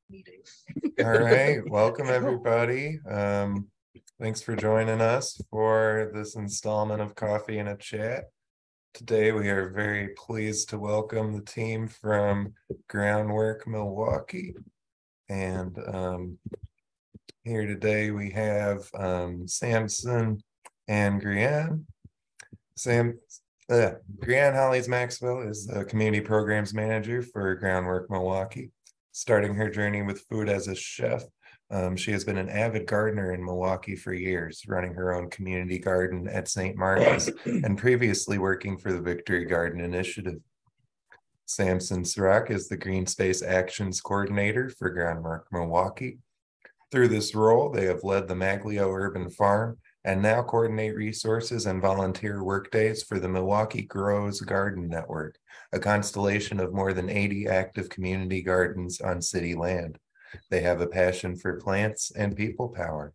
meeting. All right, welcome everybody. Thanks for joining us for this installment of Coffee and a Chat. Today we are very pleased to welcome the team from Groundwork Milwaukee. And here today we have Samson and Grianne. Grianne Hollies Maxwell is the Community Programs Manager for Groundwork Milwaukee. Starting her journey with food as a chef, she has been an avid gardener in Milwaukee for years, running her own community garden at St. Martin's and previously working for the Victory Garden Initiative. Samson Srock is the Green Space Actions Coordinator for Groundwork Milwaukee. Through this role, they have led the Maglio Urban Farm and now coordinate resources and volunteer workdays for the Milwaukee Grows Garden Network, a constellation of more than 80 active community gardens on city land. They have a passion for plants and people power.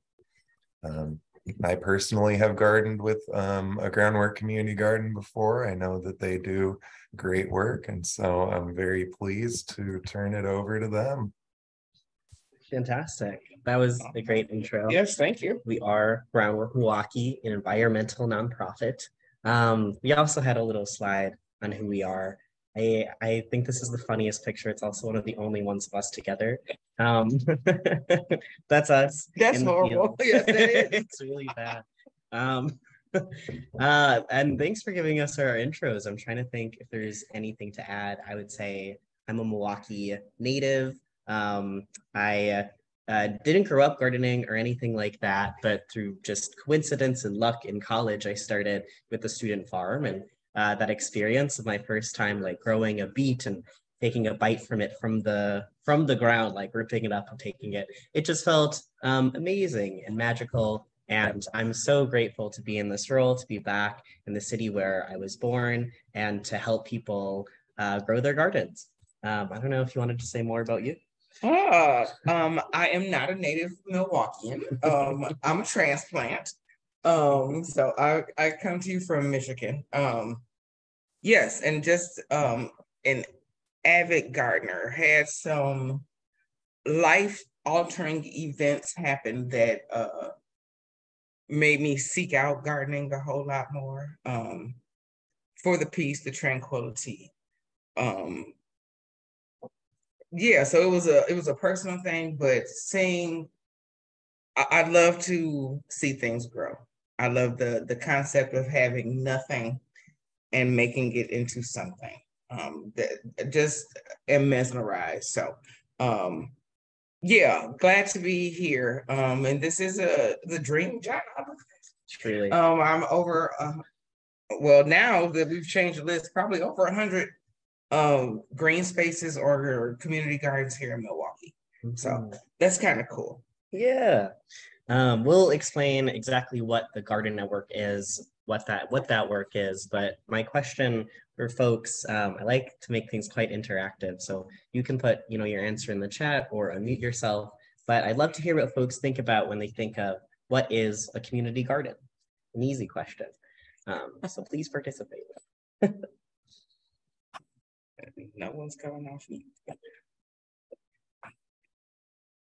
I personally have gardened with a Groundwork community garden before. I know that they do great work, and so I'm very pleased to turn it over to them. Fantastic. That was a great intro. Yes, thank you. We are Groundwork Milwaukee, an environmental nonprofit. We also had a little slide on who we are. I think this is the funniest picture. It's also one of the only ones of us together. That's us. That's horrible. Yes, it is. It's really bad. And thanks for giving us our intros. I'm trying to think if there's anything to add. I would say I'm a Milwaukee native. I didn't grow up gardening or anything like that, but through just coincidence and luck in college, I started with the student farm, and that experience of my first time like growing a beet and taking a bite from it from the ground, like ripping it up and taking it. It just felt amazing and magical. And I'm so grateful to be in this role, to be back in the city where I was born, and to help people grow their gardens. I don't know if you wanted to say more about you. I am not a native Milwaukeean. I'm a transplant. So I come to you from Michigan. Yes, and just an avid gardener. Had some life-altering events happen that made me seek out gardening a whole lot more. For the peace, the tranquility. Yeah, so it was a personal thing, but I love to see things grow. I love the concept of having nothing and making it into something. That just am mesmerized. So yeah, glad to be here. And this is the dream job. Truly. I'm over well, now that we've changed the list, probably over 100 green spaces or community gardens here in Milwaukee. So that's kind of cool. Yeah. We'll explain exactly what the Garden Network is, what that work is. But my question for folks, I like to make things quite interactive. So you can put, your answer in the chat or unmute yourself. But I'd love to hear what folks think about when they think of what is a community garden. An easy question. So please participate. No one's going off.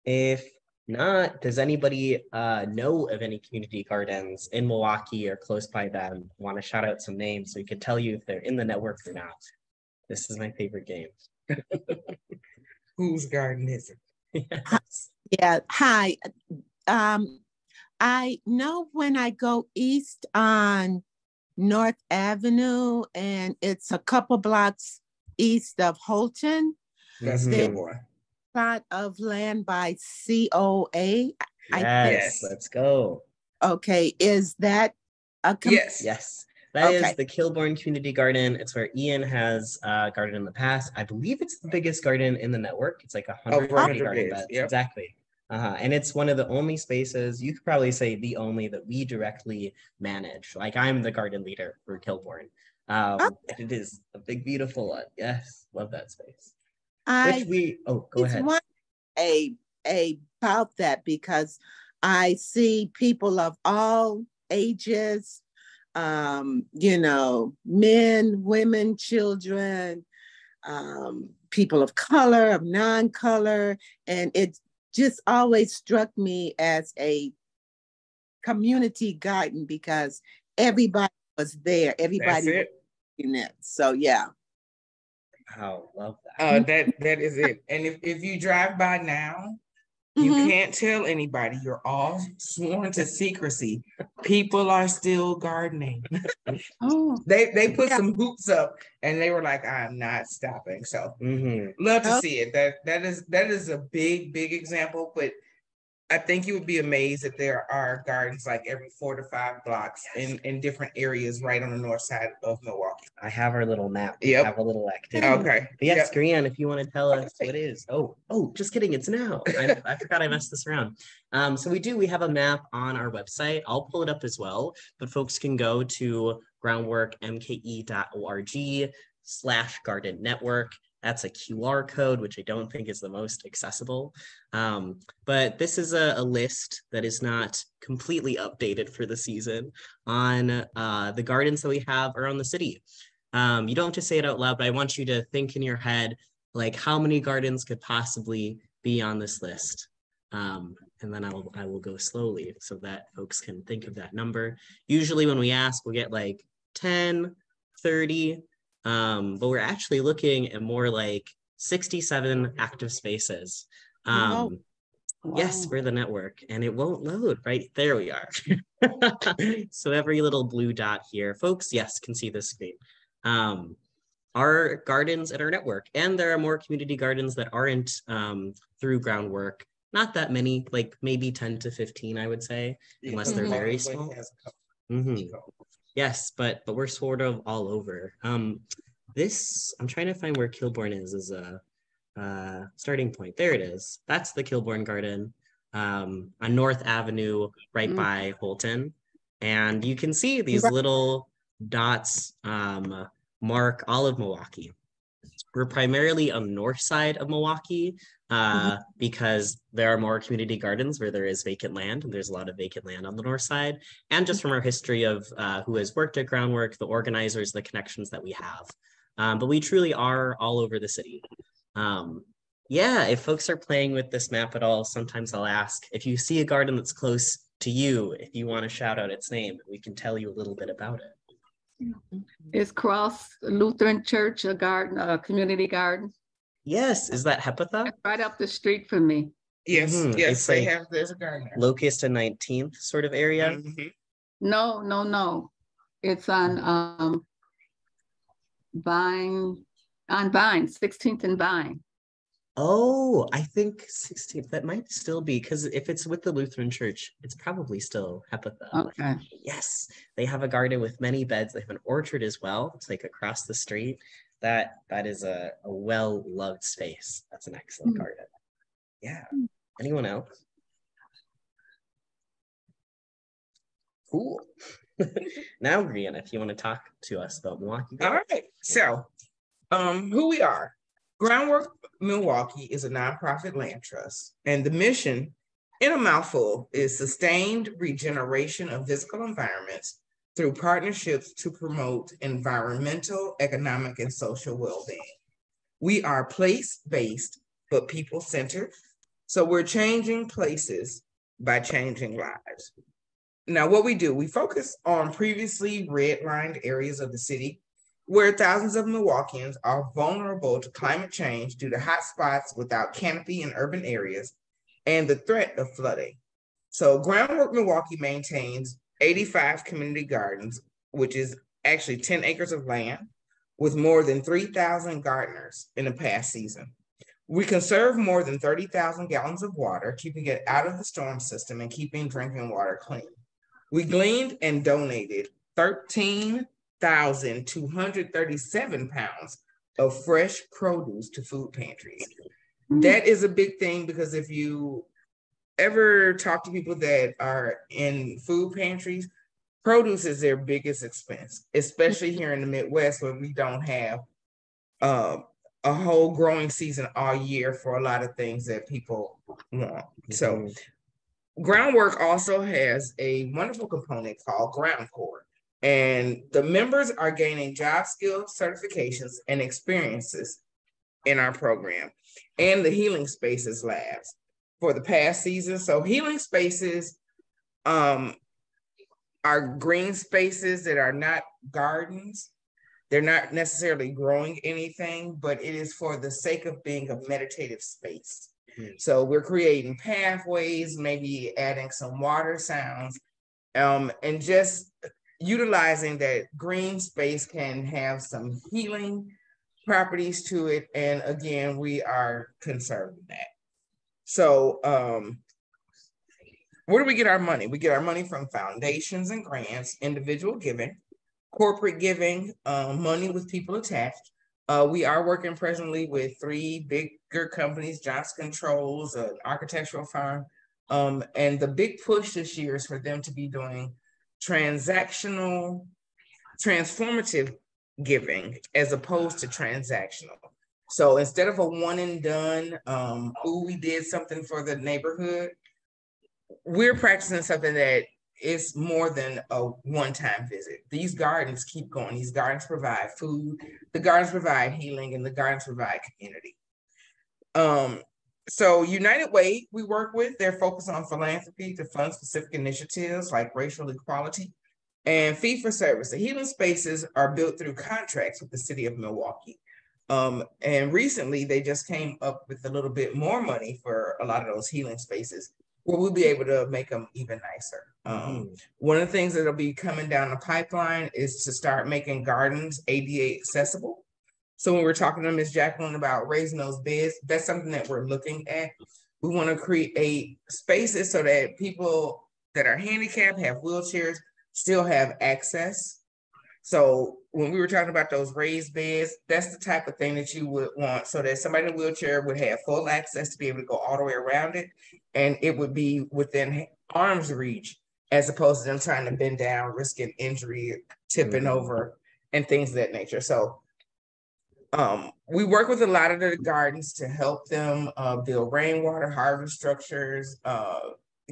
If not, does anybody know of any community gardens in Milwaukee or close by them? Want to shout out some names so we can tell you if they're in the network or not. This is my favorite game. Whose garden is it? Yes. Yeah, hi. I know when I go east on North Avenue, and it's a couple blocks east of Holton. That's a good one. Plot of land by COA. Yes, let's go. Okay, is that a yes. That is the Kilbourne Community Garden. It's where Ian has gardened in the past. I believe it's the biggest garden in the network. It's like 100 garden beds. Yep. Exactly. And it's one of the only spaces, you could probably say the only, that we directly manage. Like, I'm the garden leader for Kilbourne. It is a big, beautiful one. Yes, love that space. Go ahead. About that, because I see people of all ages, men, women, children, people of color, of non-color, and it just always struck me as a community garden because everybody was there. Everybody was in it. So yeah. Wow, love that. That is it. And if you drive by now, you can't tell anybody. You're all sworn to secrecy. People are still gardening. They put some hoops up and they were like, I'm not stopping. So love to see it. That is a big example, but I think you would be amazed that there are gardens like every 4 to 5 blocks in different areas right on the north side of Milwaukee. I have our little map. We have a little activity. Okay. But yes, Grianne, if you want to tell us what it is. Oh, just kidding. It's now. I forgot I messed this around. So we have a map on our website. I'll pull it up as well, but folks can go to groundworkmke.org/garden network. That's a QR code, which I don't think is the most accessible. But this is a list that is not completely updated for the season on the gardens that we have around the city. You don't have to say it out loud, but I want you to think in your head, like how many gardens could possibly be on this list? And then I will go slowly so that folks can think of that number. Usually when we ask, we'll get like 10, 30, but we're actually looking at more like 67 active spaces. Wow. Yes, we're the network, and it won't load. Right there we are. So every little blue dot here, folks, yes, can see this screen. Our gardens at our network, and there are more community gardens that aren't through Groundwork. Not that many, like maybe 10 to 15, I would say, unless they're very small. Yes, but we're sort of all over. This, I'm trying to find where Kilbourne is as a starting point. There it is. That's the Kilbourne Garden on North Avenue, right by Holton. And you can see these little dots mark all of Milwaukee. We're primarily on the north side of Milwaukee because there are more community gardens where there is vacant land, and there's a lot of vacant land on the north side. And just from our history of who has worked at Groundwork, the organizers, the connections that we have. But we truly are all over the city. Yeah, if folks are playing with this map at all, sometimes I'll ask if you see a garden that's close to you, if you want to shout out its name, we can tell you a little bit about it. Is Cross Lutheran Church a garden, a community garden? Yes, is that Hepatha? Right up the street from me. Yes, It's they like have, there's a garden there. Locust and 19th sort of area. No. It's on Vine, 16th and Vine. Oh, I think 16th, that might still be, because if it's with the Lutheran Church, it's probably still Hepatha. Okay. Yes, they have a garden with many beds. They have an orchard as well. It's like across the street. That is a well-loved space. That's an excellent garden. Yeah. Anyone else? Cool. Now, Grianne, if you want to talk to us about Milwaukee. All right. So, who we are. Groundwork Milwaukee is a nonprofit land trust, and the mission, in a mouthful, is sustained regeneration of physical environments through partnerships to promote environmental, economic, and social well-being. We are place-based, but people-centered. So we're changing places by changing lives. Now, what we do, we focus on previously redlined areas of the city where thousands of Milwaukeeans are vulnerable to climate change due to hot spots without canopy in urban areas and the threat of flooding. So Groundwork Milwaukee maintains 85 community gardens, which is actually 10 acres of land with more than 3,000 gardeners in the past season. We conserve more than 30,000 gallons of water, keeping it out of the storm system and keeping drinking water clean. We gleaned and donated 13,237 pounds of fresh produce to food pantries. That is a big thing because if you ever talk to people that are in food pantries, produce is their biggest expense, especially here in the Midwest where we don't have a whole growing season all year for a lot of things that people want. So Groundwork also has a wonderful component called Groundwork. And the members are gaining job skills, certifications, and experiences in our program, and the Healing Spaces labs for the past season. So Healing Spaces are green spaces that are not gardens. They're not necessarily growing anything, but it is for the sake of being a meditative space. So we're creating pathways, maybe adding some water sounds, and just utilizing that green space can have some healing properties to it. And again, we are conserving that. So where do we get our money? We get our money from foundations and grants, individual giving, corporate giving, money with people attached. We are working presently with 3 bigger companies, Johnson Controls, an architectural firm. And the big push this year is for them to be doing transformative giving as opposed to transactional. So instead of a one and done, we did something for the neighborhood, we're practicing something that is more than a one-time visit. These gardens keep going. These gardens provide food, the gardens provide healing, and the gardens provide community. So United Way we work with, they're focused on philanthropy to fund specific initiatives like racial equality and fee for service. The healing spaces are built through contracts with the city of Milwaukee. And recently they just came up with a little bit more money for a lot of those healing spaces, where we'll be able to make them even nicer. One of the things that'll be coming down the pipeline is to start making gardens ADA accessible. So when we're talking to Ms. Jacqueline about raising those beds, that's something that we're looking at. We want to create spaces so that people that are handicapped, have wheelchairs, still have access. So when we were talking about those raised beds, that's the type of thing that you would want, so that somebody in a wheelchair would have full access to be able to go all the way around it. And it would be within arm's reach, as opposed to them trying to bend down, risking injury, tipping over, and things of that nature. So we work with a lot of the gardens to help them build rainwater harvest structures,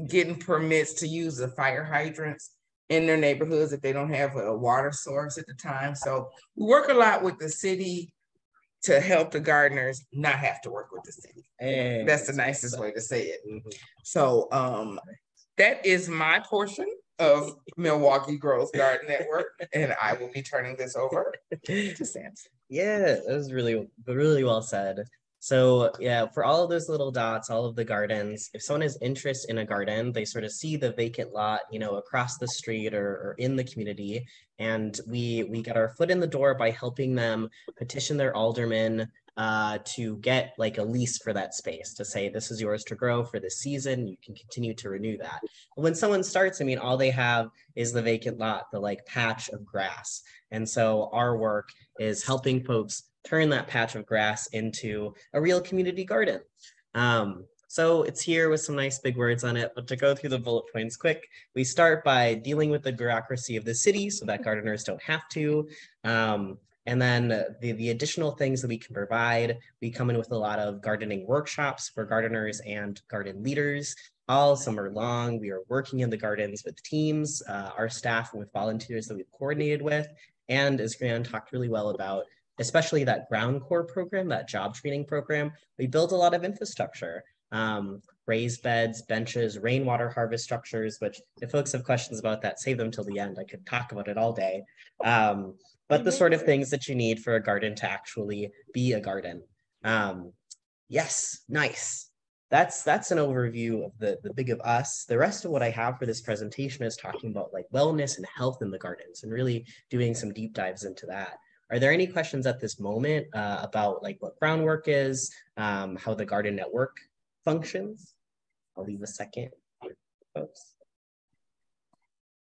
getting permits to use the fire hydrants in their neighborhoods if they don't have a water source at the time. So we work a lot with the city to help the gardeners not have to work with the city. Hey, that's the nicest way to say it. So that is my portion of Milwaukee Grows Garden Network, and I will be turning this over to Sam. Yeah, that was really well said. So yeah, for all of those little dots, all of the gardens, if someone has interest in a garden, they sort of see the vacant lot, across the street or in the community. And we get our foot in the door by helping them petition their alderman to get like a lease for that space, to say, this is yours to grow for this season. You can continue to renew that. When someone starts, all they have is the vacant lot, the like patch of grass. And so our work is helping folks turn that patch of grass into a real community garden. So it's here with some nice big words on it, but to go through the bullet points quick, we start by dealing with the bureaucracy of the city so that gardeners don't have to. And then the additional things that we can provide, we come in with a lot of gardening workshops for gardeners and garden leaders. All summer long, we are working in the gardens with teams, our staff, and with volunteers that we've coordinated with. And as Grian talked really well about, especially that ground core program, that job training program, we build a lot of infrastructure, raised beds, benches, rainwater harvest structures, which if folks have questions about that, save them till the end. I could talk about it all day. But the sort of things that you need for a garden to actually be a garden. Yes, nice. That's an overview of the big of us. The rest of what I have for this presentation is talking about like wellness and health in the gardens and really doing some deep dives into that. Are there any questions at this moment about like what Groundwork is, how the garden network functions? I'll leave a second, folks.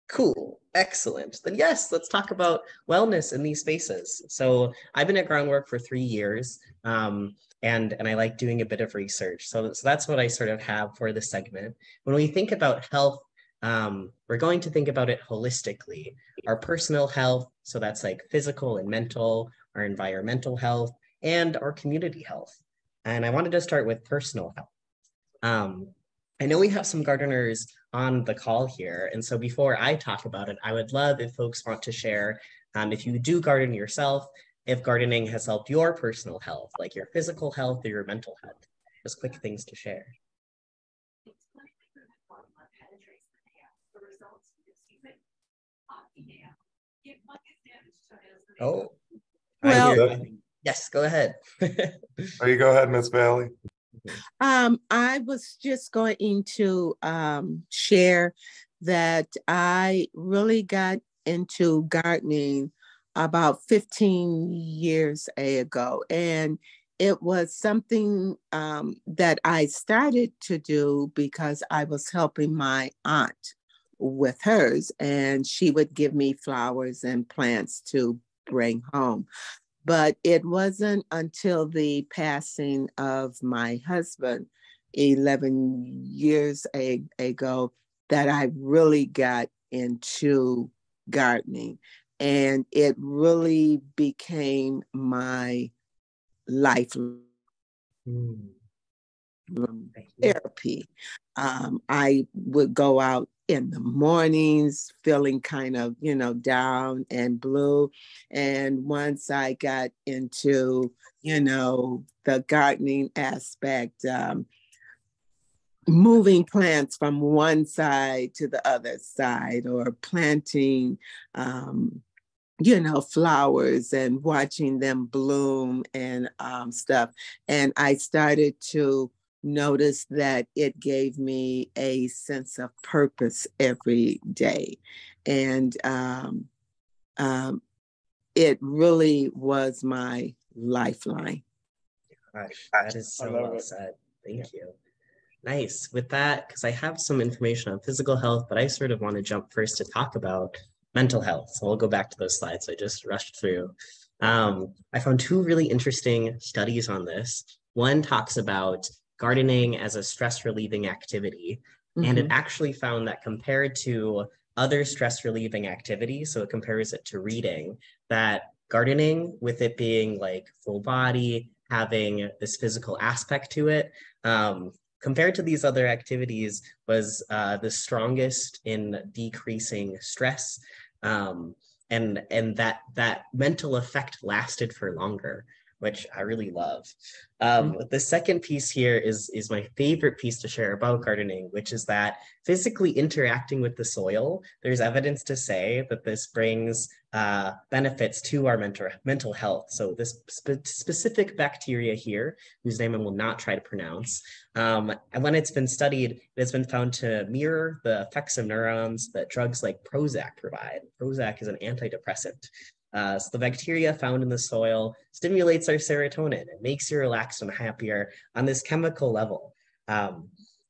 Cool, excellent. Then yes, let's talk about wellness in these spaces. So I've been at Groundwork for 3 years, and I like doing a bit of research. So that's what I sort of have for this segment. When we think about health, we're going to think about it holistically. Our personal health, so that's like physical and mental, our environmental health, and our community health. And I wanted to start with personal health. I know we have some gardeners on the call here. And so before I talk about it, I would love if folks want to share, if you do garden yourself, if gardening has helped your personal health, like your physical health or your mental health. Just quick things to share. Oh, Well, yes, go ahead. Oh, you go ahead, Miss Bailey. I was just going to share that I really got into gardening about 15 years ago. And it was something that I started to do because I was helping my aunt with hers, and she would give me flowers and plants to bring home. But it wasn't until the passing of my husband 11 years ago that I really got into gardening. And it really became my life therapy. I would go out in the mornings feeling kind of, down and blue. And once I got into, the gardening aspect, moving plants from one side to the other side, or planting, flowers and watching them bloom and stuff. And I started to notice that it gave me a sense of purpose every day. And it really was my lifeline. Gosh, that is so well said. Thank you. Nice. With that, because I have some information on physical health, but I sort of want to jump first to talk about mental health. So we'll go back to those slides I just rushed through. I found two really interesting studies on this. One talks about gardening as a stress relieving activity. And it actually found that compared to other stress relieving activities, so it compares it to reading, that gardening, with it being like full body, having this physical aspect to it, compared to these other activities, was the strongest in decreasing stress, and that mental effect lasted for longer, which I really love. The second piece here is my favorite piece to share about gardening, which is that physically interacting with the soil, there's evidence to say that this brings benefits to our mental health. So this specific bacteria here, whose name I will not try to pronounce, and when it's been studied, it has been found to mirror the effects of neurons that drugs like Prozac provide. Prozac is an antidepressant. So the bacteria found in the soil stimulates our serotonin. It makes you relaxed and happier on this chemical level,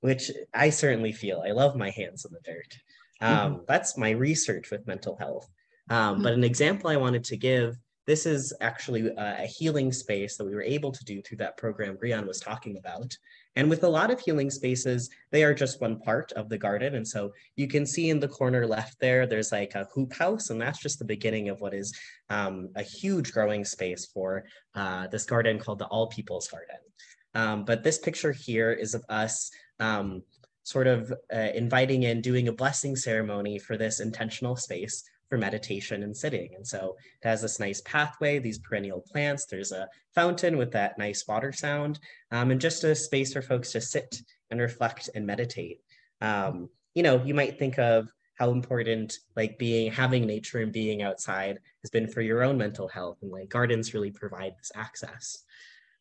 which I certainly feel. I love my hands in the dirt. That's my research with mental health. But an example I wanted to give, this is actually a healing space that we were able to do through that program Brian was talking about. And with a lot of healing spaces, they are just one part of the garden. And so you can see in the corner left there, there's like a hoop house, and that's just the beginning of what is a huge growing space for this garden called the All People's Garden. But this picture here is of us sort of inviting in, doing a blessing ceremony for this intentional space for meditation and sitting. And so it has this nice pathway, these perennial plants. There's a fountain with that nice water sound, and just a space for folks to sit and reflect and meditate. You might think of how important like having nature and being outside has been for your own mental health, and like gardens really provide this access.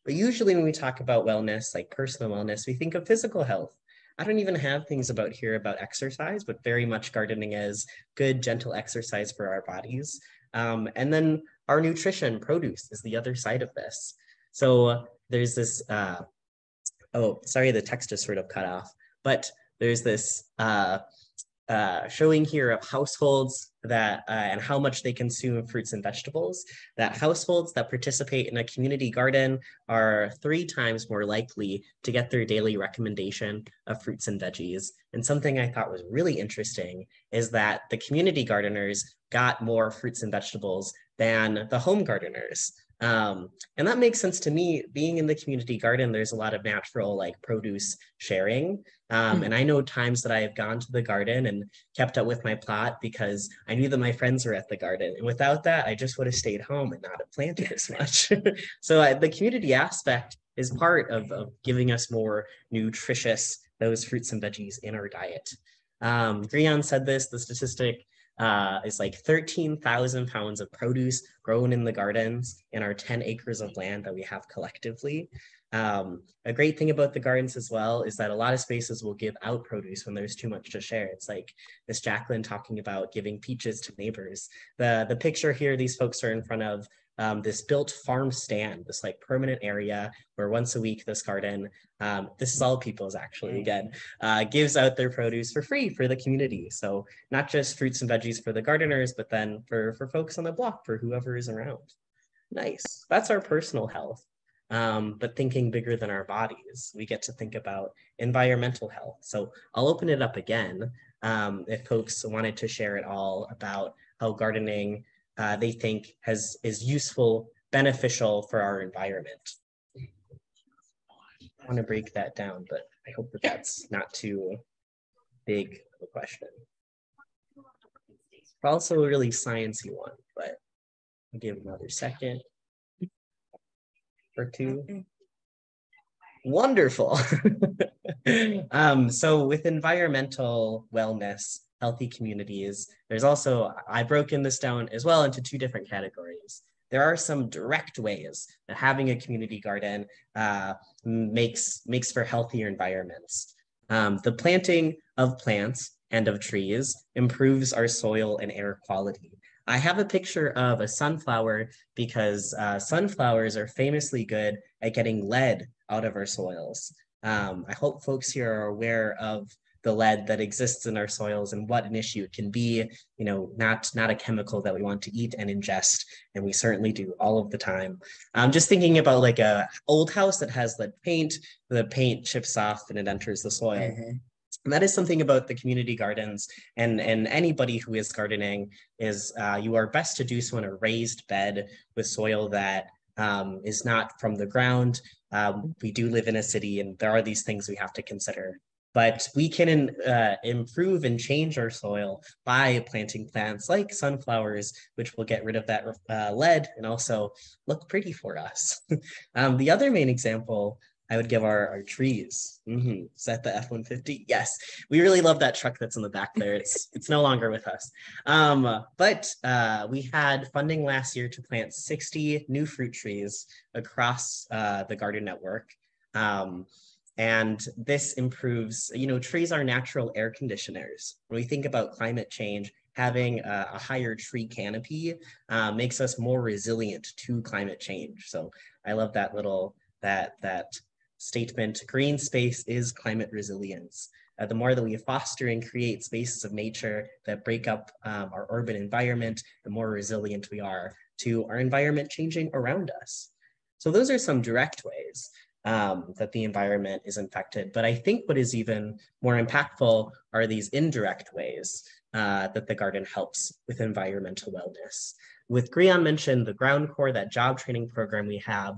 But usually when we talk about wellness, like personal wellness, we think of physical health. I don't even have things about exercise, but very much gardening as good, gentle exercise for our bodies. And then our nutrition, produce, is the other side of this. So there's this, oh, sorry, the text just sort of cut off, but there's this showing here of households that and how much they consume fruits and vegetables, that households that participate in a community garden are 3 times more likely to get their daily recommendation of fruits and veggies. And something I thought was really interesting is that the community gardeners got more fruits and vegetables than the home gardeners. And that makes sense to me. Being in the community garden, there's a lot of natural like produce sharing. And I know times that I have gone to the garden and kept up with my plot because I knew that my friends were at the garden. And without that, I just would have stayed home and not have planted as much. So the community aspect is part of giving us more nutritious, those fruits and veggies in our diet. Grion said this, the statistic is like 13,000 pounds of produce grown in the gardens in our 10 acres of land that we have collectively. A great thing about the gardens as well is that a lot of spaces will give out produce when there's too much to share. It's like Miss Jacqueline talking about giving peaches to neighbors. The picture here, these folks are in front of this built farm stand, this like permanent area where once a week this garden, this is all people's actually again, gives out their produce for free for the community. So not just fruits and veggies for the gardeners, but then for folks on the block, for whoever is around. Nice, that's our personal health. But thinking bigger than our bodies, we get to think about environmental health. So I'll open it up again if folks wanted to share it all about how gardening they think is useful, beneficial for our environment. I want to break that down, but I hope that that's not too big of a question. Also a really sciencey one, but I'll give another second or two. Wonderful. So with environmental wellness, healthy communities, there's also, I've broken this down as well into two different categories. There are some direct ways that having a community garden makes for healthier environments. The planting of plants and of trees improves our soil and air quality. I have a picture of a sunflower because sunflowers are famously good at getting lead out of our soils. I hope folks here are aware of the lead that exists in our soils and what an issue it can be, you know, not a chemical that we want to eat and ingest, and we certainly do all of the time. Just thinking about like a old house that has lead paint, the paint chips off and it enters the soil. And that is something about the community gardens and anybody who is gardening is you are best to do so in a raised bed with soil that is not from the ground. We do live in a city and there are these things we have to consider. But we can improve and change our soil by planting plants like sunflowers, which will get rid of that lead and also look pretty for us. The other main example I would give our trees. Is that the F-150? Yes, we really love that truck that's in the back there. It's no longer with us. But we had funding last year to plant 60 new fruit trees across the garden network. And this improves, you know, trees are natural air conditioners. When we think about climate change, having a higher tree canopy makes us more resilient to climate change. So I love that little, that statement, green space is climate resilience. The more that we foster and create spaces of nature that break up our urban environment, the more resilient we are to our environment changing around us. So those are some direct ways that the environment is affected. But I think what is even more impactful are these indirect ways that the garden helps with environmental wellness. With Grion mentioned the Ground Core, that job training program we have,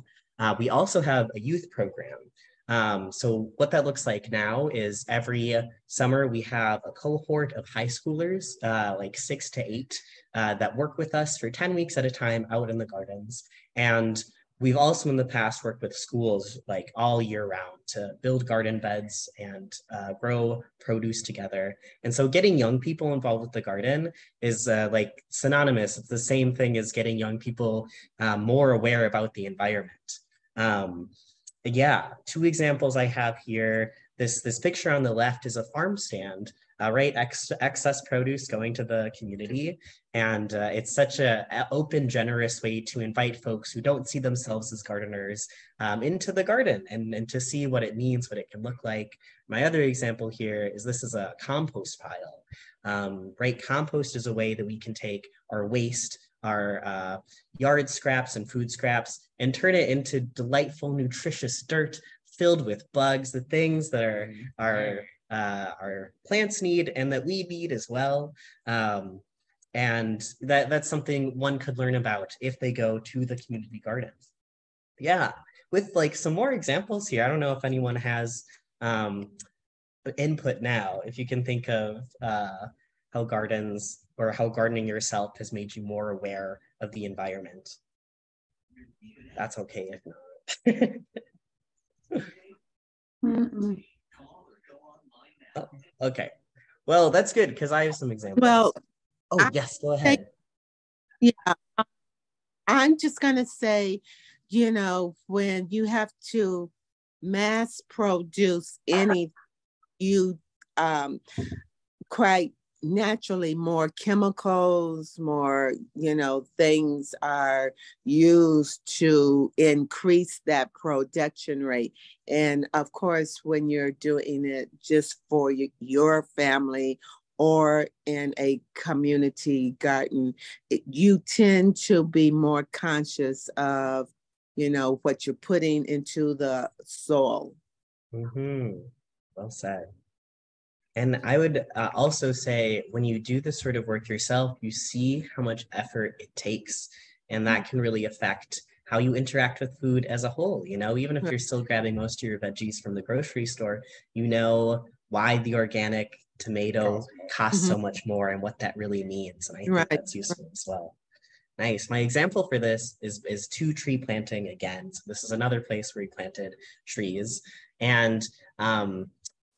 we also have a youth program. So what that looks like now is every summer we have a cohort of high schoolers, like 6 to 8, that work with us for 10 weeks at a time out in the gardens. And we've also in the past worked with schools like all year round to build garden beds and grow produce together. And so getting young people involved with the garden is like synonymous. It's the same thing as getting young people more aware about the environment. Yeah, 2 examples I have here. This picture on the left is a farm stand, right? Excess produce going to the community. And it's such an open, generous way to invite folks who don't see themselves as gardeners into the garden and to see what it means, what it can look like. My other example here is this is a compost pile, right? Compost is a way that we can take our waste, our yard scraps and food scraps, and turn it into delightful, nutritious dirt filled with bugs, the things that our plants need and that we need as well. And that's something one could learn about if they go to the community gardens. Yeah, with like some more examples here. I don't know if anyone has input now. If you can think of how gardens or how gardening yourself has made you more aware of the environment. That's okay if not. Oh, okay. Well, that's good because I have some examples. Well, yes, go ahead. Yeah, I'm just going to say, when you have to mass produce any, you quite naturally more chemicals, more, things are used to increase that production rate. And of course, when you're doing it just for your family or in a community garden, you tend to be more conscious of, what you're putting into the soil. Well said. And I would also say when you do this sort of work yourself, you see how much effort it takes. And that can really affect how you interact with food as a whole. Even if you're still grabbing most of your veggies from the grocery store, why the organic tomato costs so much more and what that really means. And I think that's useful as well. Nice. My example for this is 2 tree planting again. So this is another place where we planted trees. And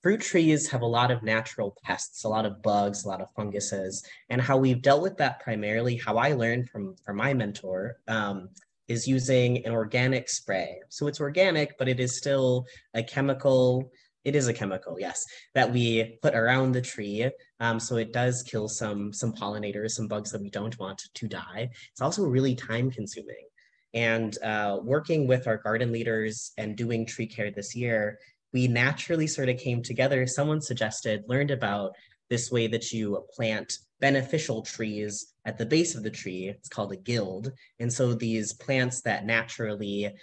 fruit trees have a lot of natural pests, a lot of bugs, a lot of funguses. And how we've dealt with that primarily, how I learned from my mentor, is using an organic spray. So it's organic, but it is still a chemical. It is a chemical, yes, that we put around the tree. So it does kill some pollinators, some bugs that we don't want to die. It's also really time consuming. And working with our garden leaders and doing tree care this year, we naturally sort of came together. Someone learned about this way that you plant beneficial trees at the base of the tree. It's called a guild. And so these plants that naturally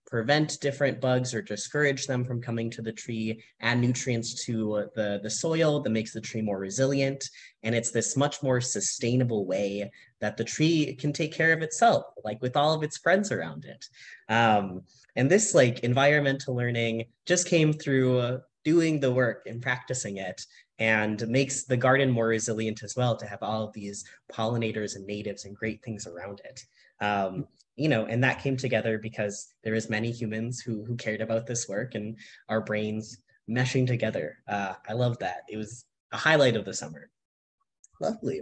prevent different bugs or discourage them from coming to the tree, add nutrients to the soil that makes the tree more resilient. And it's this much more sustainable way that the tree can take care of itself, like with all of its friends around it. And this environmental learning just came through doing the work and practicing it, and makes the garden more resilient as well to have all of these pollinators and natives and great things around it. And that came together because there is many humans who cared about this work and our brains meshing together. I love that. It was a highlight of the summer. Lovely.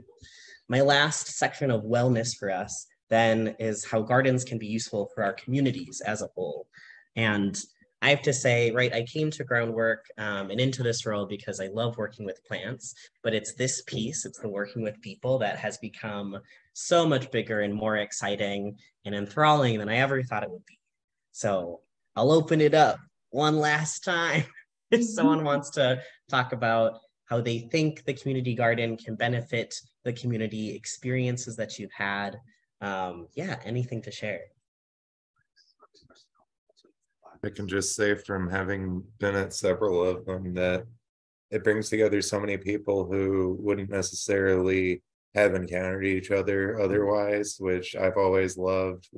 My last section of wellness for us then is how gardens can be useful for our communities as a whole. And I have to say, I came to Groundwork and into this role because I love working with plants, but it's this piece, it's the working with people that has become so much bigger and more exciting and enthralling than I ever thought it would be. So I'll open it up one last time. If someone wants to talk about how they think the community garden can benefit the community experiences that you've had, anything to share. I can just say from having been at several of them that it brings together so many people who wouldn't necessarily have encountered each other otherwise, which I've always loved.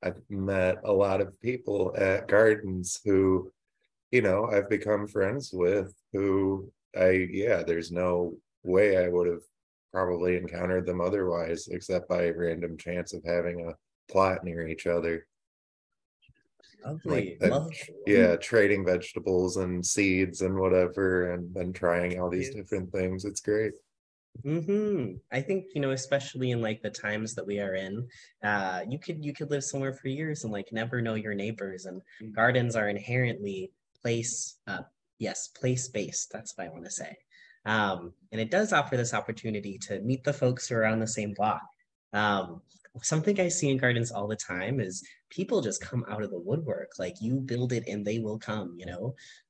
I've met a lot of people at gardens who, I've become friends with, who there's no way I would have probably encountered them otherwise, except by random chance of having a plot near each other. Lovely. Trading vegetables and seeds and whatever, and then trying all these different things. It's great. I think, especially in the times that we are in, you could live somewhere for years and never know your neighbors, and gardens are inherently place-based. That's what I want to say. And it does offer this opportunity to meet the folks who are on the same block. Something I see in gardens all the time is people just come out of the woodwork. You build it and they will come,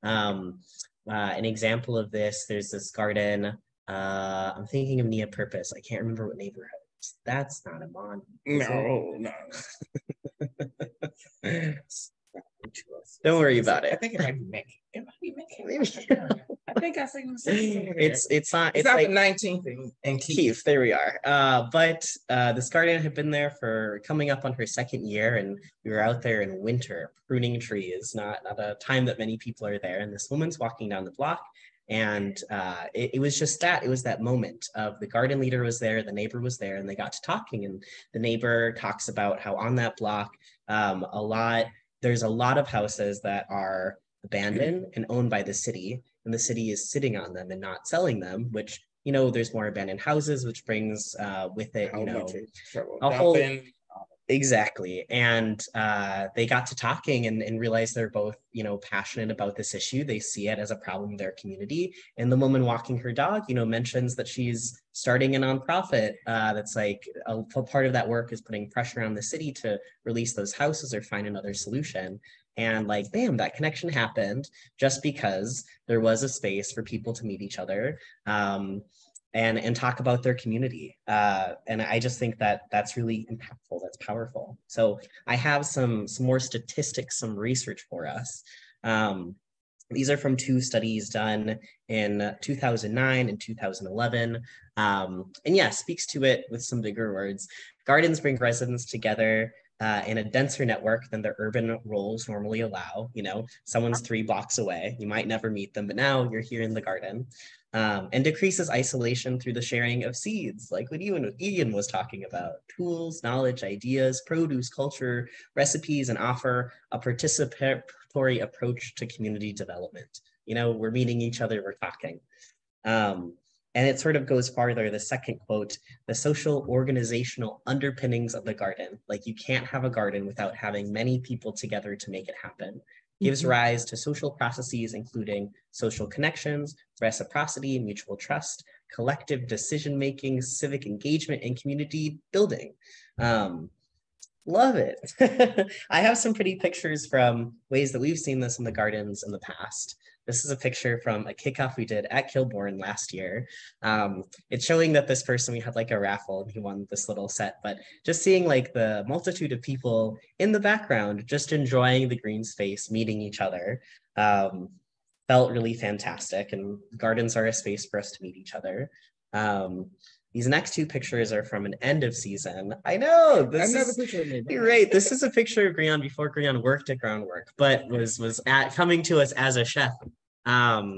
An example of this, there's this garden, I'm thinking of Nia Purpose. I can't remember what neighborhood. That's not a mon. No. I'm to us. Don't worry about it. I think it might be Mickey. It might be Mickey. Maybe. I think I seen this. It's not. It's It's not like the 19th and Keith. There we are. But this garden had been there for coming up on her second year, and we were out there in winter pruning trees. Not a time that many people are there. And this woman's walking down the block. And it was just that. It was that moment of the garden leader was there, the neighbor was there, and they got to talking. And the neighbor talks about how on that block, there's a lot of houses that are abandoned and owned by the city, and the city is sitting on them and not selling them, which, you know, there's more abandoned houses, which brings with it, you know, a whole. Exactly. And they got to talking and realized they're both, you know, passionate about this issue. They see it as a problem in their community. And the woman walking her dog, you know, mentions that she's starting a nonprofit that's like a part of that work is putting pressure on the city to release those houses or find another solution. And like, bam, that connection happened just because there was a space for people to meet each other. And talk about their community. And I just think that that's really impactful. That's powerful. So I have some more statistics, some research for us. These are from 2 studies done in 2009 and 2011. And yeah, speaks to it with some bigger words. Gardens bring residents together in a denser network than their urban roles normally allow. You know, someone's 3 blocks away. You might never meet them, but now you're here in the garden. And decreases isolation through the sharing of seeds, like what Ian was talking about, tools, knowledge, ideas, produce, culture, recipes, and offer a participatory approach to community development. You know, we're meeting each other, we're talking. And it sort of goes farther, the second quote, the social organizational underpinnings of the garden. Like you can't have a garden without having many people together to make it happen. Gives rise to social processes, including social connections, reciprocity, mutual trust, collective decision-making, civic engagement, and community building. Love it. I have some pretty pictures from ways that we've seen this in the gardens in the past. This is a picture from a kickoff we did at Kilbourne last year. It's showing that this person, we had like a raffle and he won this little set, but just seeing like the multitude of people in the background, just enjoying the green space, meeting each other, felt really fantastic. And gardens are a space for us to meet each other. These next 2 pictures are from an end of season. I know, you're right. This is a picture of Grian before Grian worked at Groundwork, but was coming to us as a chef.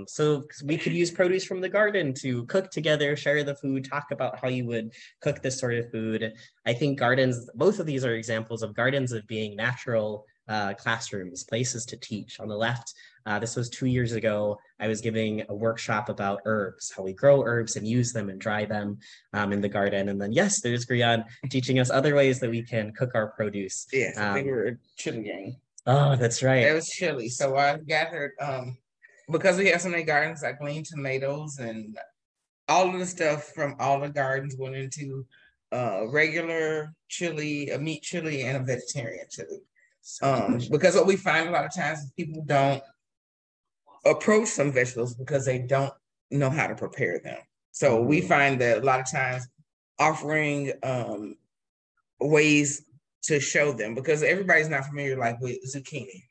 So we could use produce from the garden to cook together, share the food, talk about how you would cook this sort of food. I think gardens, both of these are examples of gardens of being natural classrooms, places to teach. On the left, this was 2 years ago. I was giving a workshop about herbs, how we grow herbs and use them and dry them in the garden. And then, yes, there's Grian teaching us other ways that we can cook our produce. Yes, I think we were a chili game. Oh, that's right. It was chili. So I gathered, because we have so many gardens, I gleaned tomatoes and all of the stuff from all the gardens went into regular chili, a meat chili, and a vegetarian chili. Because what we find a lot of times is people don't approach some vegetables because they don't know how to prepare them. So we find that a lot of times offering ways to show them, because everybody's not familiar like with zucchini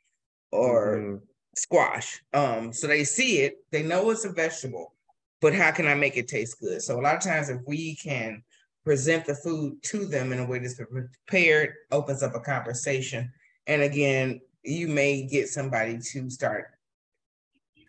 or squash. So they see it, they know it's a vegetable, but how can I make it taste good? So a lot of times if we can present the food to them in a way that's prepared, opens up a conversation. And again, you may get somebody to start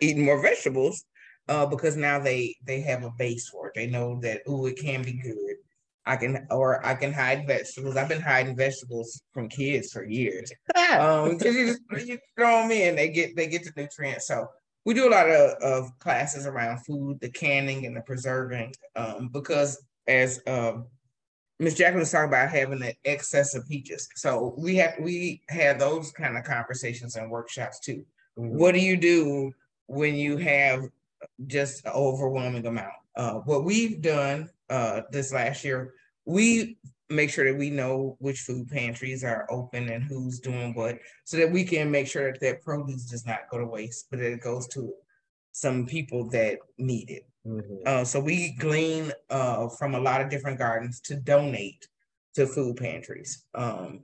eating more vegetables because now they have a base for it. They know that, it can be good. I can hide vegetables. I've been hiding vegetables from kids for years. Because you throw them in, they get the nutrients. So we do a lot of classes around food, the canning and the preserving, because as Ms. Jacqueline was talking about having that excess of peaches. So we have those kind of conversations and workshops too. What do you do when you have just an overwhelming amount? What we've done this last year, we make sure that we know which food pantries are open and who's doing what, so that we can make sure that that produce does not go to waste, but that it goes to some people that need it. So we glean from a lot of different gardens to donate to food pantries. And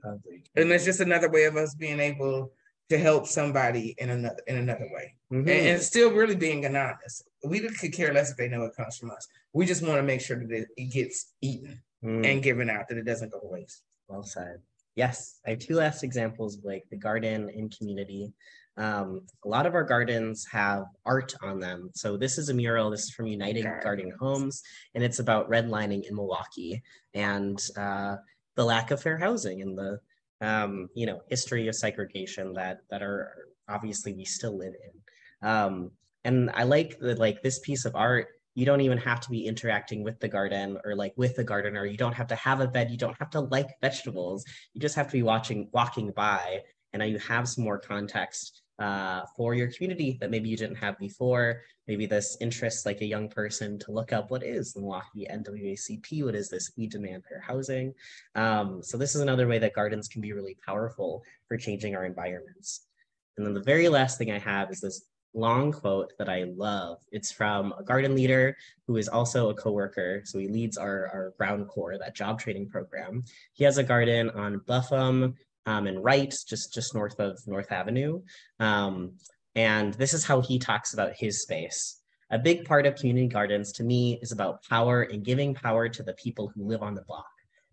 it's just another way of us being able to help somebody in another way. Mhm. And still really being anonymous. We could care less if they know it comes from us. We just want to make sure that it gets eaten and given out, that it doesn't go to waste. Well said. Yes, I have two last examples of like the garden and community. A lot of our gardens have art on them. So this is a mural. This is from United Gardening Homes, and it's about redlining in Milwaukee and the lack of fair housing and the history of segregation that are obviously we still live in. And I like that, like, this piece of art, you don't even have to be interacting with the garden or like with the gardener. You don't have to have a bed. You don't have to like vegetables. You just have to be walking by, and now you have some more context for your community that maybe you didn't have before. Maybe this interests like a young person to look up what is the Milwaukee NWACP, what is this? We demand fair housing. So this is another way that gardens can be really powerful for changing our environments. And then the very last thing I have is this long quote that I love. It's from a garden leader who is also a coworker. So he leads our Ground Core, that job training program. He has a garden on Buffum and Wright, just north of North Avenue. And this is how he talks about his space. A big part of community gardens to me is about power and giving power to the people who live on the block.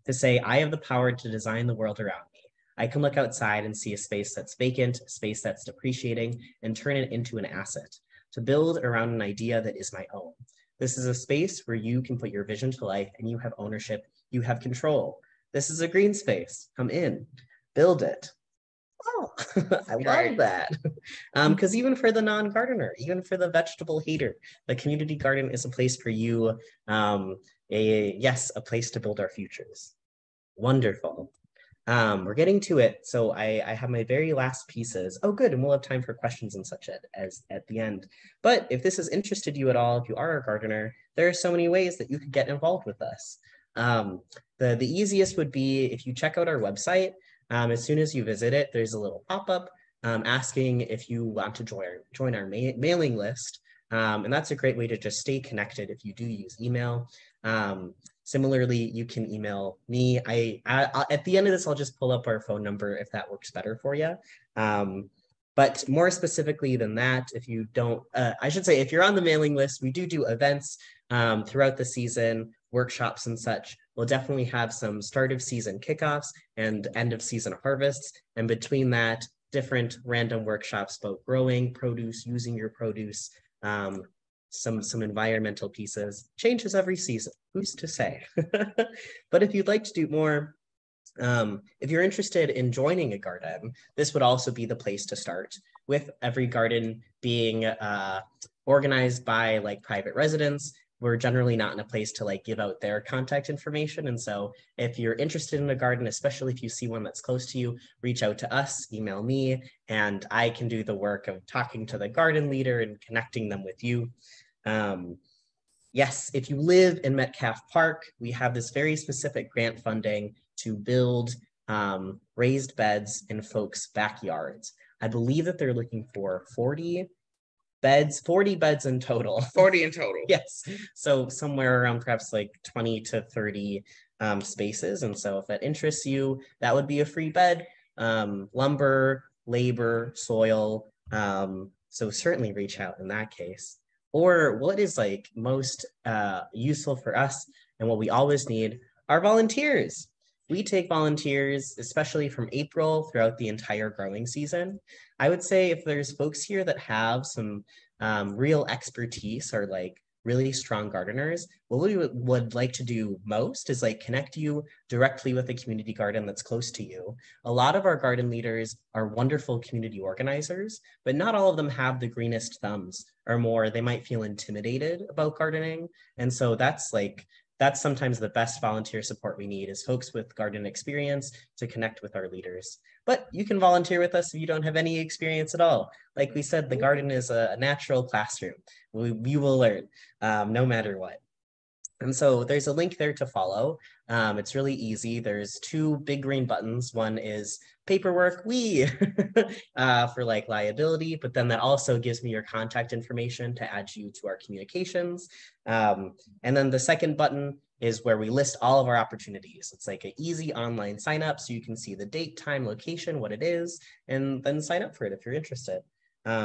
To say, I have the power to design the world around me. I can look outside and see a space that's vacant, a space that's depreciating, and turn it into an asset, to build around an idea that is my own. This is a space where you can put your vision to life and you have ownership, you have control. This is a green space. Come in, build it. Oh, I love that. Because even for the non-gardener, even for the vegetable hater, the community garden is a place for you, a place to build our futures. Wonderful. We're getting to it. So I have my very last pieces. Oh, good. And we'll have time for questions and such at the end. But if this has interested you at all, if you are a gardener, there are so many ways that you could get involved with us. The easiest would be if you check out our website. As soon as you visit it, there's a little pop-up asking if you want to join our mailing list. And that's a great way to just stay connected if you do use email. Similarly, you can email me. At the end of this, I'll just pull up our phone number if that works better for you. But more specifically than that, if you don't, I should say, if you're on the mailing list, we do events throughout the season, workshops and such. We'll definitely have some start of season kickoffs and end of season harvests. And between that, different random workshops about growing produce, using your produce, some environmental pieces. Changes every season, who's to say? But if you'd like to do more, if you're interested in joining a garden, this would also be the place to start, with every garden being organized by like private residents. We're generally not in a place to like give out their contact information. And so if you're interested in a garden, especially if you see one that's close to you, reach out to us, email me, and I can do the work of talking to the garden leader and connecting them with you. Yes, if you live in Metcalf Park, we have this very specific grant funding to build raised beds in folks' backyards. I believe that they're looking for 40 beds in total. 40 in total. Yes. So somewhere around perhaps like 20 to 30 spaces. And so if that interests you, that would be a free bed, lumber, labor, soil. So certainly reach out in that case. Or what is like most useful for us and what we always need are volunteers. We take volunteers, especially from April throughout the entire growing season. I would say if there's folks here that have some real expertise or like really strong gardeners, what we would like to do most is like connect you directly with a community garden that's close to you. A lot of our garden leaders are wonderful community organizers, but not all of them have the greenest thumbs or more. They might feel intimidated about gardening. And so that's sometimes the best volunteer support we need is folks with garden experience to connect with our leaders. But you can volunteer with us if you don't have any experience at all. Like we said, the garden is a natural classroom. You will learn no matter what. And so there's a link there to follow. It's really easy. There's two big green buttons. One is paperwork, for like liability, but then that also gives me your contact information to add you to our communications. And then the second button is where we list all of our opportunities. It's like an easy online sign up, so you can see the date, time, location, what it is, and then sign up for it if you're interested.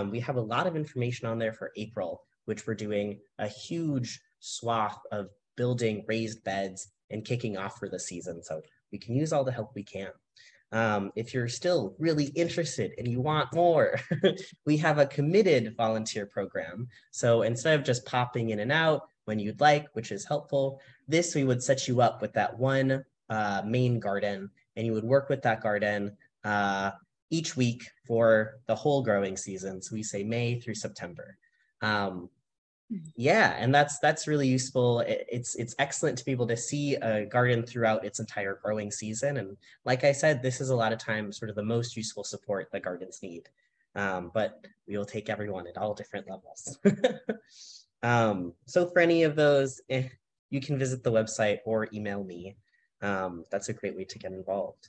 We have a lot of information on there for April, which we're doing a huge swath of building raised beds and kicking off for the season. So we can use all the help we can. If you're still really interested and you want more, we have a committed volunteer program. So instead of just popping in and out when you'd like, which is helpful, we would set you up with that one main garden, and you would work with that garden each week for the whole growing season. So we say May through September. Yeah, and that's really useful. It's excellent to be able to see a garden throughout its entire growing season. And like I said, this is a lot of times sort of the most useful support that gardens need. But we will take everyone at all different levels. So for any of those, you can visit the website or email me. That's a great way to get involved.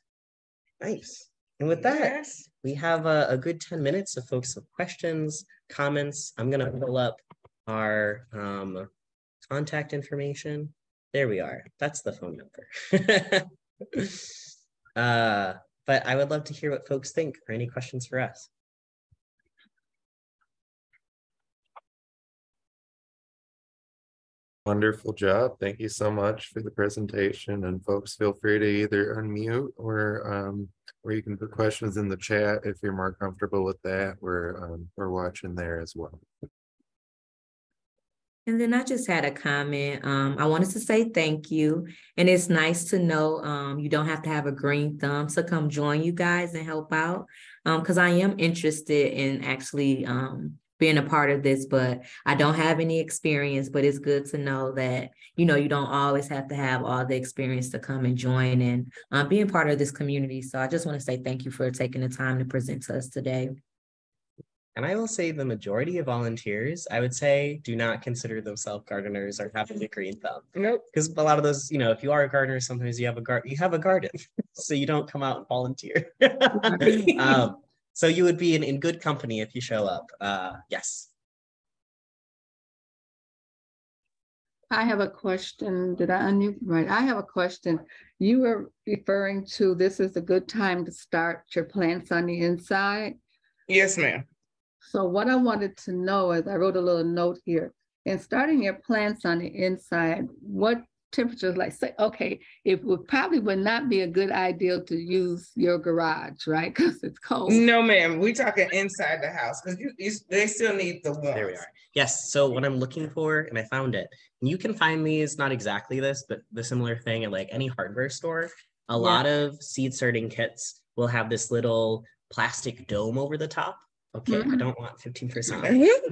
Nice. And with that, we have a good 10 minutes if folks have questions, comments. I'm going to pull up our contact information. There we are. That's the phone number. But I would love to hear what folks think or any questions for us. Wonderful job. Thank you so much for the presentation. And folks, feel free to either unmute or you can put questions in the chat if you're more comfortable with that. We're watching there as well. And then I just had a comment. I wanted to say thank you. And it's nice to know you don't have to have a green thumb to come join you guys and help out. Because I am interested in actually being a part of this, but I don't have any experience. But it's good to know that, you don't always have to have all the experience to come and join and being part of this community. So I just want to say thank you for taking the time to present to us today. And I will say the majority of volunteers, I would say, do not consider themselves gardeners or having a green thumb. Nope. Because a lot of those, if you are a gardener, sometimes you have a garden, so you don't come out and volunteer. So you would be in good company if you show up. Yes. I have a question. Did I unmute? Right. I have a question. You were referring to this is a good time to start your plants on the inside. Yes, ma'am. So what I wanted to know is, I wrote a little note here, in starting your plants on the inside, what temperatures, like say, okay, it probably would not be a good idea to use your garage, right? Because it's cold. No, ma'am. We're talking inside the house because they still need the warmth. There we are. Yes. So what I'm looking for, and I found it, and you can find these, not exactly this, but the similar thing at like any hardware store. A lot of seed starting kits will have this little plastic dome over the top. Okay, I don't want 15%.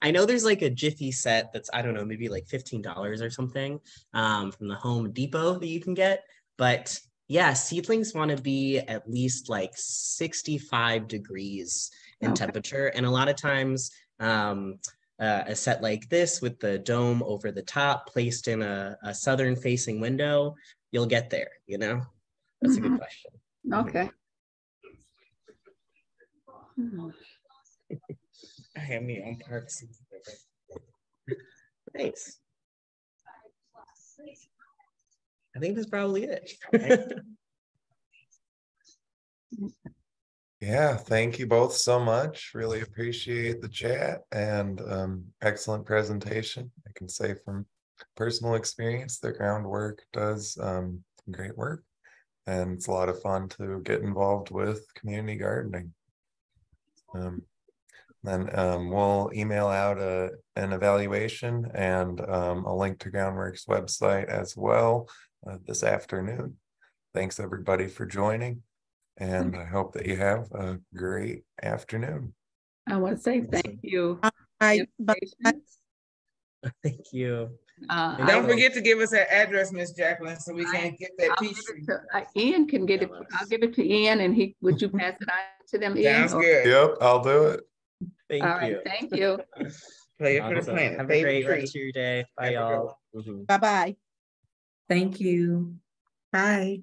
I know there's like a Jiffy set that's, I don't know, maybe like $15 or something from the Home Depot that you can get. But yeah, seedlings want to be at least like 65 degrees in temperature. And a lot of times a set like this with the dome over the top placed in a southern facing window, you'll get there, That's a good question. Okay. I have me on parks. Nice. I think that's probably it. Yeah, thank you both so much. Really appreciate the chat and excellent presentation. I can say from personal experience that Groundwork does great work, and it's a lot of fun to get involved with community gardening. Then we'll email out an evaluation and a link to Groundwork's website as well this afternoon. Thanks everybody for joining, and I hope that you have a great afternoon. I want to say thank you. Bye. Thank you. And don't forget to give us that address, Miss Jacqueline, so we can get that peach tree. Ian can get it. I'll give it to Ian, and would you pass it on to them, Ian? Sounds good. Yep, I'll do it. Thank you. Thank you. Play it for the planet. Have a great rest of your day. Bye, y'all. Bye-bye. Thank you. Bye.